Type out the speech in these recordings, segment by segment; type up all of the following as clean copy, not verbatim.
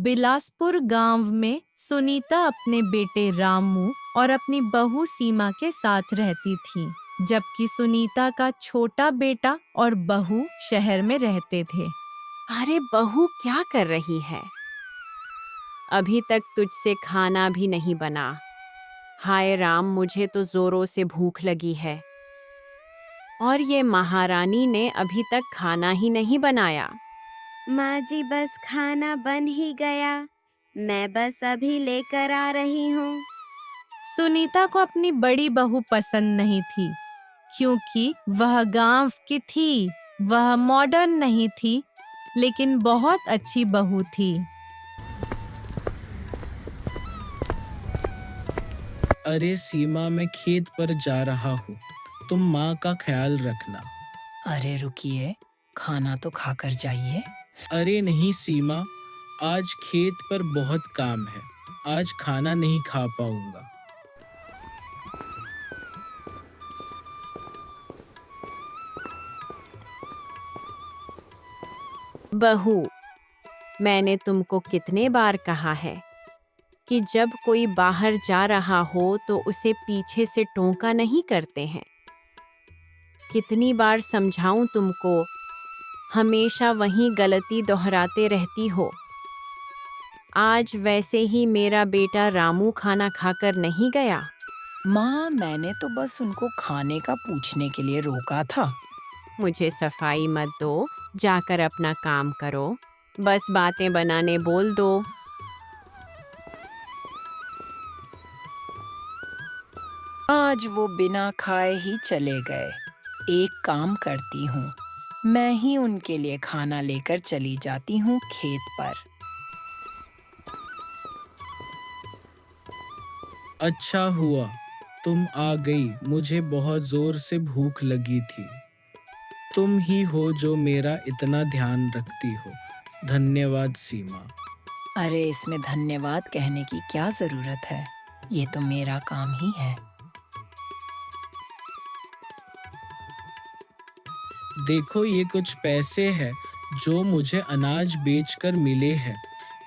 बिलासपुर गांव में सुनीता अपने बेटे रामू और अपनी बहू सीमा के साथ रहती थी, जबकि सुनीता का छोटा बेटा और बहू शहर में रहते थे। अरे बहू, क्या कर रही है? अभी तक तुझसे खाना भी नहीं बना। हाय राम, मुझे तो जोरों से भूख लगी है। और ये महारानी ने अभी तक खाना ही नहीं बनाया। माँ जी, बस खाना बन ही गया। मैं बस अभी लेकर आ रही हूँ। सुनीता को अपनी बड़ी बहू पसंद नहीं थी, क्योंकि वह गांव की थी। वह मॉडर्न नहीं थी, लेकिन बहुत अच्छी बहू थी। अरे सीमा, मैं खेत पर जा रहा हूँ, तुम माँ का ख्याल रखना। अरे रुकिए, खाना तो खाकर जाइए। अरे नहीं सीमा, आज खेत पर बहुत काम है, आज खाना नहीं खा पाऊंगा। बहू, मैंने तुमको कितने बार कहा है कि जब कोई बाहर जा रहा हो तो उसे पीछे से टोका नहीं करते हैं। कितनी बार समझाऊं तुमको, हमेशा वही गलती दोहराते रहती हो। आज वैसे ही मेरा बेटा रामू खाना खाकर नहीं गया। माँ, मैंने तो बस उनको खाने का पूछने के लिए रोका था। मुझे सफाई मत दो, जाकर अपना काम करो। बस बातें बनाने बोल दो। आज वो बिना खाए ही चले गए। एक काम करती हूँ, मैं ही उनके लिए खाना लेकर चली जाती हूँ खेत पर। अच्छा हुआ तुम आ गई, मुझे बहुत जोर से भूख लगी थी। तुम ही हो जो मेरा इतना ध्यान रखती हो। धन्यवाद सीमा। अरे इसमें धन्यवाद कहने की क्या जरूरत है, ये तो मेरा काम ही है। देखो, ये कुछ पैसे हैं जो मुझे अनाज बेचकर मिले हैं।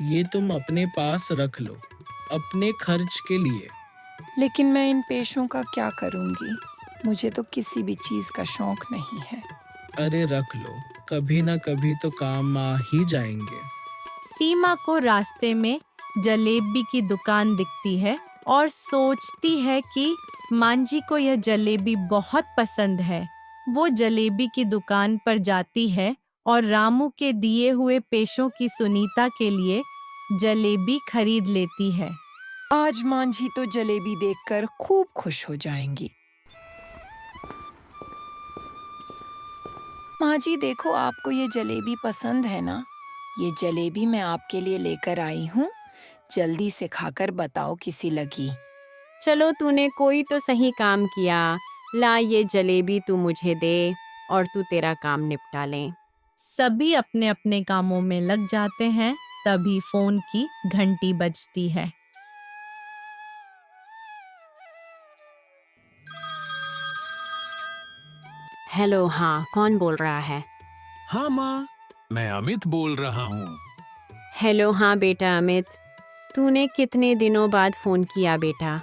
ये तुम अपने पास रख लो, अपने खर्च के लिए। लेकिन मैं इन पैसों का क्या करूँगी? मुझे तो किसी भी चीज़ का शौक नहीं है। अरे रख लो, कभी ना कभी तो काम आ ही जाएंगे। सीमा को रास्ते में जलेबी की दुकान दिखती है और सोचती है कि मांझी को यह जलेबी बहुत पसंद है। वो जलेबी की दुकान पर जाती है और रामू के दिए हुए पैसों की सुनीता के लिए जलेबी खरीद लेती है। आज मांझी तो जलेबी देखकर खूब खुश हो जाएंगी। माँ जी देखो, आपको ये जलेबी पसंद है ना? ये जलेबी मैं आपके लिए लेकर आई हूँ। जल्दी से खाकर बताओ किसी लगी। चलो, तूने कोई तो सही काम किया। ला, ये जलेबी तू मुझे दे और तू तेरा काम निपटा ले। सभी अपने अपने कामों में लग जाते हैं। तभी फोन की घंटी बजती है। हेलो, हाँ, कौन बोल रहा है? हाँ माँ, मैं अमित बोल रहा हूँ। हेलो, हाँ बेटा अमित, तूने कितने दिनों बाद फ़ोन किया बेटा।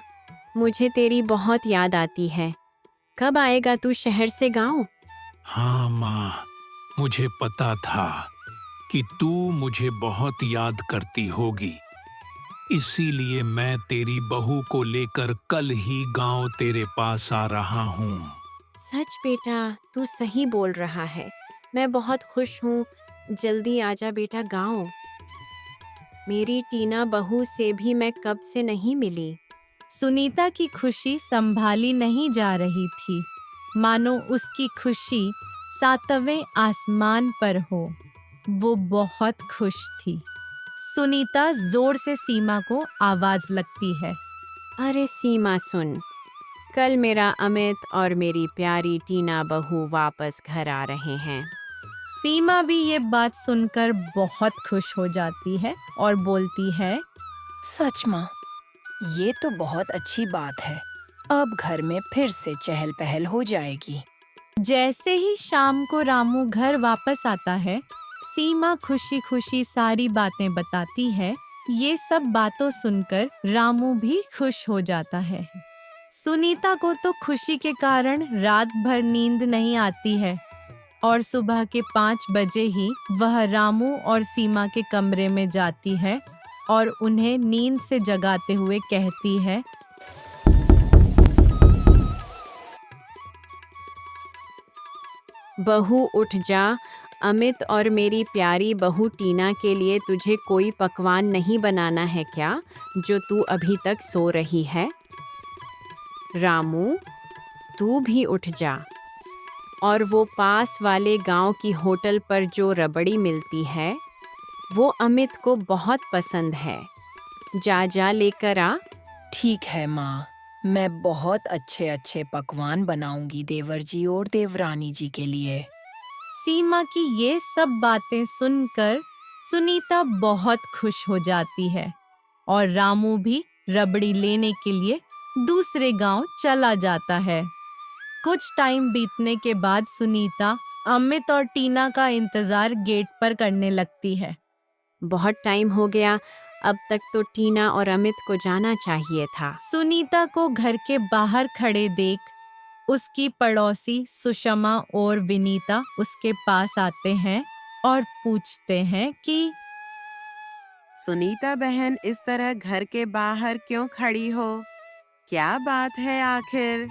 मुझे तेरी बहुत याद आती है। कब आएगा तू शहर से गाँव? हाँ माँ, मुझे पता था कि तू मुझे बहुत याद करती होगी। इसीलिए मैं तेरी बहू को लेकर कल ही गाँव तेरे पास आ रहा हूँ। सच बेटा, तू सही बोल रहा है। मैं बहुत खुश हूँ। जल्दी आजा बेटा गाँव। मेरी टीना बहू से भी मैं कब से नहीं मिली। सुनीता की खुशी संभाली नहीं जा रही थी, मानो उसकी खुशी सातवें आसमान पर हो। वो बहुत खुश थी। सुनीता जोर से सीमा को आवाज लगती है। अरे सीमा सुन, कल मेरा अमित और मेरी प्यारी टीना बहू वापस घर आ रहे हैं। सीमा भी ये बात सुनकर बहुत खुश हो जाती है और बोलती है, सच माँ, ये तो बहुत अच्छी बात है। अब घर में फिर से चहल पहल हो जाएगी। जैसे ही शाम को रामू घर वापस आता है, सीमा खुशी खुशी सारी बातें बताती है ये सब बातों सुनकर रामू भी खुश हो जाता है। सुनीता को तो खुशी के कारण रात भर नींद नहीं आती है और सुबह के 5 बजे ही वह रामू और सीमा के कमरे में जाती है और उन्हें नींद से जगाते हुए कहती है, बहू उठ जा। अमित और मेरी प्यारी बहू टीना के लिए तुझे कोई पकवान नहीं बनाना है क्या, जो तू अभी तक सो रही है? रामू, तू भी उठ जा। और वो पास वाले गांव की होटल पर जो रबड़ी मिलती है, वो अमित को बहुत पसंद है। जा जा लेकर आ। ठीक है माँ, मैं बहुत अच्छे अच्छे पकवान बनाऊंगी देवर जी और देवरानी जी के लिए। सीमा की ये सब बातें सुनकर सुनीता बहुत खुश हो जाती है और रामू भी रबड़ी लेने के लिए दूसरे गांव चला जाता है। कुछ टाइम बीतने के बाद सुनीता अमित और टीना का इंतजार गेट पर करने लगती है। बहुत टाइम हो गया, अब तक तो टीना और अमित को जाना चाहिए था। सुनीता को घर के बाहर खड़े देख उसकी पड़ोसी सुषमा और विनीता उसके पास आते हैं और पूछते हैं कि सुनीता बहन इस तरह घर के बाहर क्यों खड़ी हो? क्या बात है आखिर?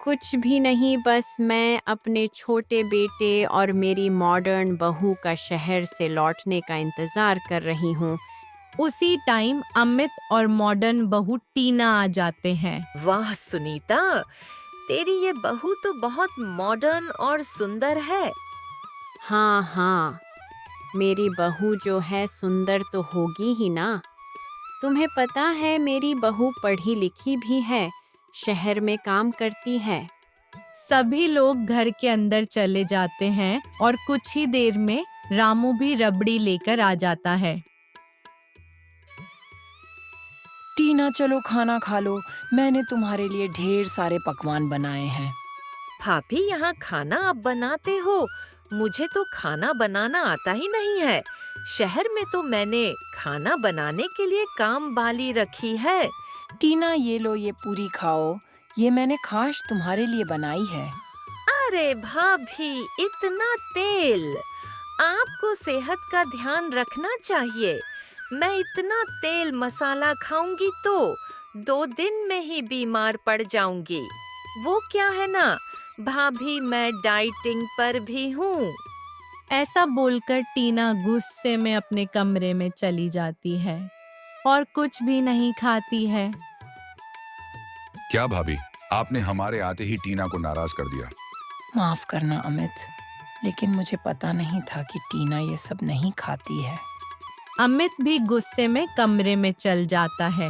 कुछ भी नहीं, बस मैं अपने छोटे बेटे और मेरी मॉडर्न बहू का शहर से लौटने का इंतजार कर रही हूँ। उसी टाइम अमित और मॉडर्न बहू टीना आ जाते हैं। वाह सुनीता, तेरी ये बहू तो बहुत मॉडर्न और सुंदर है। हाँ हाँ, मेरी बहू जो है सुंदर तो होगी ही ना। तुम्हें पता है मेरी बहू पढ़ी लिखी भी है, शहर में काम करती है। सभी लोग घर के अंदर चले जाते हैं और कुछ ही देर में रामू भी रबड़ी लेकर आ जाता है। टीना चलो खाना खा लो, मैंने तुम्हारे लिए ढेर सारे पकवान बनाए हैं। भाभी यहाँ खाना आप बनाते हो? मुझे तो खाना बनाना आता ही नहीं है। शहर में तो मैंने खाना बनाने के लिए काम वाली रखी है। टीना ये लो, ये पूरी खाओ, ये मैंने खास तुम्हारे लिए बनाई है। अरे भाभी, इतना तेल! आपको सेहत का ध्यान रखना चाहिए। मैं इतना तेल मसाला खाऊंगी तो 2 दिन में ही बीमार पड़ जाऊंगी। वो क्या है ना भाभी, मैं डाइटिंग पर भी हूँ। ऐसा बोलकर टीना गुस्से में अपने कमरे में चली जाती है और कुछ भी नहीं खाती है। क्या भाभी, आपने हमारे आते ही टीना को नाराज कर दिया। माफ करना अमित, लेकिन मुझे पता नहीं था कि टीना ये सब नहीं खाती है। अमित भी गुस्से में कमरे में चल जाता है।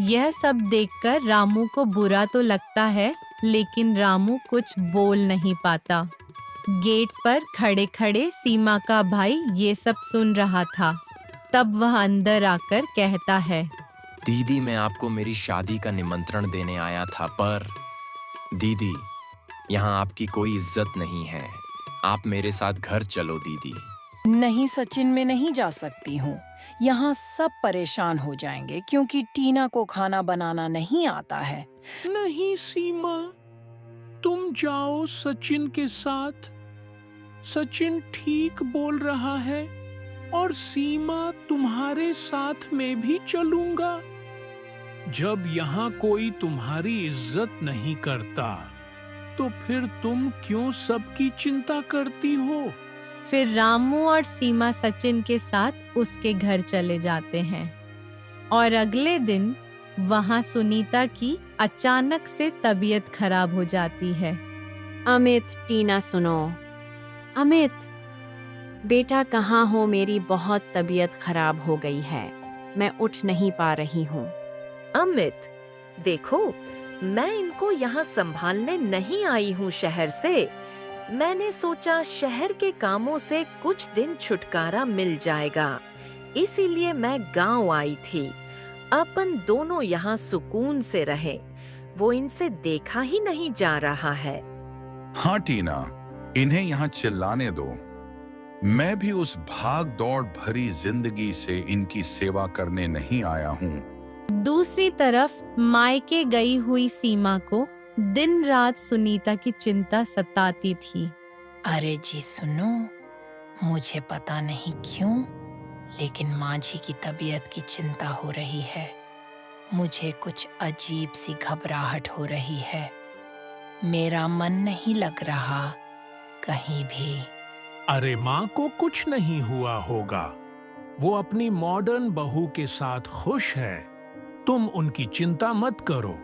यह सब देखकर रामू को बुरा तो लगता है, लेकिन रामू कुछ बोल नहीं पाता। गेट पर खड़े खड़े सीमा का भाई ये सब सुन रहा था। तब वह अंदर आकर कहता है, दीदी, मैं आपको मेरी शादी का निमंत्रण देने आया था, पर दीदी, यहाँ आपकी कोई इज्जत नहीं है। आप मेरे साथ घर चलो दीदी। नहीं सचिन, मैं नहीं जा सकती हूँ। यहाँ सब परेशान हो जाएंगे क्योंकि टीना को खाना बनाना नहीं आता है। नहीं सीमा, तुम जाओ सचिन के साथ। सचिन ठीक बोल रहा है और सीमा तुम्हारे साथ में भी चलूंगा। जब यहाँ कोई तुम्हारी इज्जत नहीं करता, तो फिर तुम क्यों सबकी चिंता करती हो? फिर रामू और सीमा सचिन के साथ उसके घर चले जाते हैं और अगले दिन वहाँ सुनीता की अचानक से तबीयत खराब हो जाती है। अमित, टीना सुनो। अमित, बेटा कहाँ हो? मेरी बहुत तबीयत खराब हो गई है, मैं उठ नहीं पा रही हूँ। अमित, देखो, मैं इनको यहाँ संभालने नहीं आई हूँ शहर से। मैंने सोचा शहर के कामों से कुछ दिन छुटकारा मिल जाएगा, इसीलिए मैं गांव आई थी। अपन दोनों यहाँ सुकून से रहें। वो इनसे देखा ही नहीं जा रहा है। हाँ टीना, इन्हें यहाँ चिल्लाने दो। मैं भी उस भाग दौड़ भरी जिंदगी से इनकी सेवा करने नहीं आया हूँ। दूसरी तरफ मायके गई हुई सीमा को दिन रात सुनीता की चिंता सताती थी। अरे जी सुनो, मुझे पता नहीं क्यों, लेकिन माँ जी की तबीयत की चिंता हो रही है। मुझे कुछ अजीब सी घबराहट हो रही है। मेरा मन नहीं लग रहा कहीं भी। अरे माँ को कुछ नहीं हुआ होगा, वो अपनी मॉडर्न बहू के साथ खुश है। तुम उनकी चिंता मत करो।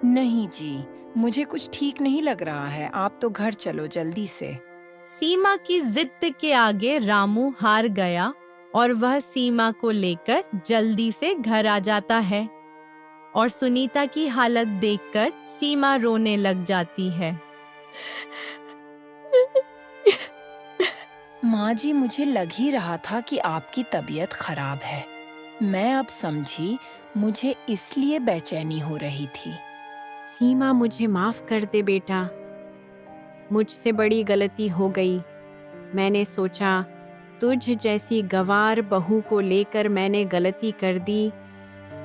नहीं जी, मुझे कुछ ठीक नहीं लग रहा है। आप तो घर चलो जल्दी से। सीमा की जिद के आगे रामू हार गया और वह सीमा को लेकर जल्दी से घर आ जाता है और सुनीता की हालत देखकर सीमा रोने लग जाती है। माँ जी, मुझे लग ही रहा था कि आपकी तबीयत खराब है। मैं अब समझी, मुझे इसलिए बेचैनी हो रही थी। सीमा, मुझे माफ कर दे बेटा, मुझसे बड़ी गलती हो गई। मैंने सोचा तुझ जैसी गंवार बहू को लेकर मैंने गलती कर दी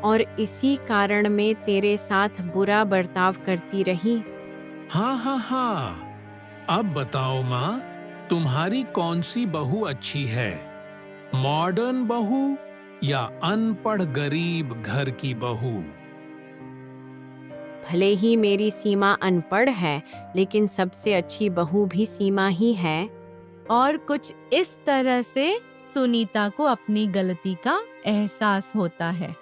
और इसी कारण मैं तेरे साथ बुरा बर्ताव करती रही। हाँ हाँ हाँ, अब बताओ माँ, तुम्हारी कौन सी बहू अच्छी है, मॉडर्न बहू या अनपढ़ गरीब घर की बहू? भले ही मेरी सीमा अनपढ़ है, लेकिन सबसे अच्छी बहू भी सीमा ही है। और कुछ इस तरह से सुनीता को अपनी गलती का एहसास होता है।